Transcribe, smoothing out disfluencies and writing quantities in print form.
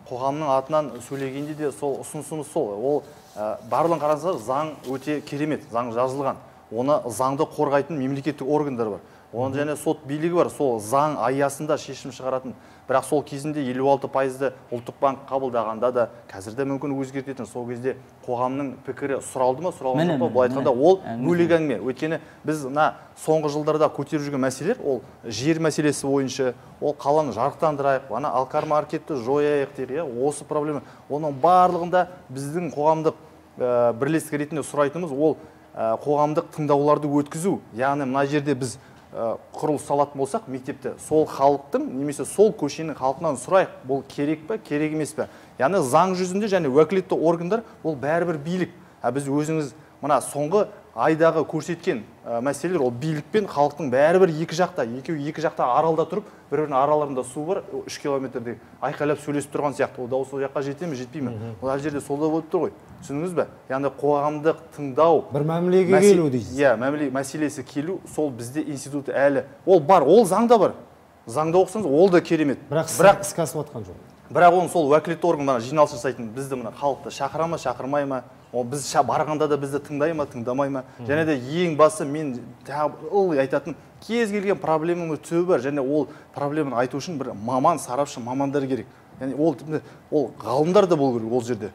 қоғамның атынан сөйлегенде де сол ұсынысымыз сол. Ол барлығын қараңыздар, заң өте керемет, заң жазылған. Оны заңды қорғайтын мемлекеттік органдар бар. Оның және сот билігі бар, сол заң аясында шешім шығаратын. Бірақ сол кезінде 56%-ды ұлттық банк қабылдағанда да, қазірде мүмкін өзгертетін. Сол кезде қоғамның пікірі сұралды ма, сұралған жоқ па? Бұл айтқанда ол бөлек әңгіме. Өйткені біз соңғы жылдарда көтеріп жүрген мәселелер, ол жер мәселесі бойынша, ол қаланы жарықтандырайық, алкар маркетті жояйық дейді, осы проблема. Оның барлығында біздің қоғамдық бірлестік ретінде сұрайтынымыз, ол қоғамдық тыңдауларды өткізу. Яғни мына жерде біз құрылыс салатын болсақ, мектепте сол халықтың, немесе сол көшенің халқынан сұрайық, бұл керек пе, керек емес пе? Яғни заң жүзінде және уәкілетті органдар, ол бәрібір билік. Біз өзіңіз мына соңғы айдағы көрсеткен мәселелер, ол билік пен халықтың бәрібір екі жақта аралда тұрып, бір-бірінің араларында су бар, 3 километрде айқайлап сөйлесіп тұрған сияқты. Ол дауыс ол жаққа жете ме, жетпей ме? Ол әр жерде солда болып тұр ғой. Түсіндіңіз бе? Яғни қоғамдық тыңдау, бір мәмілеге келу дейсіз. Иә, мәміле мәселесі келу, сол бізде институты әлі. Ол бар, ол заңда бар. Заңда оқысаңыз, ол да керемет. Бірақ іске асып жатқан жоқ. Бірақ оны сол уәкілетті орган жиналыс жасайтын, бізді халықты шақыра ма, шақырмай ма? Біз барғанда да бізді тыңдай ма, тыңдамай ма? Және де ең басы мен айтатын, кез келген проблеманың түбі бар, және ол проблеманы айту үшін бір маман, сарапшы, мамандар керек. Яғни ол ғалымдар да болу керек ол жерде.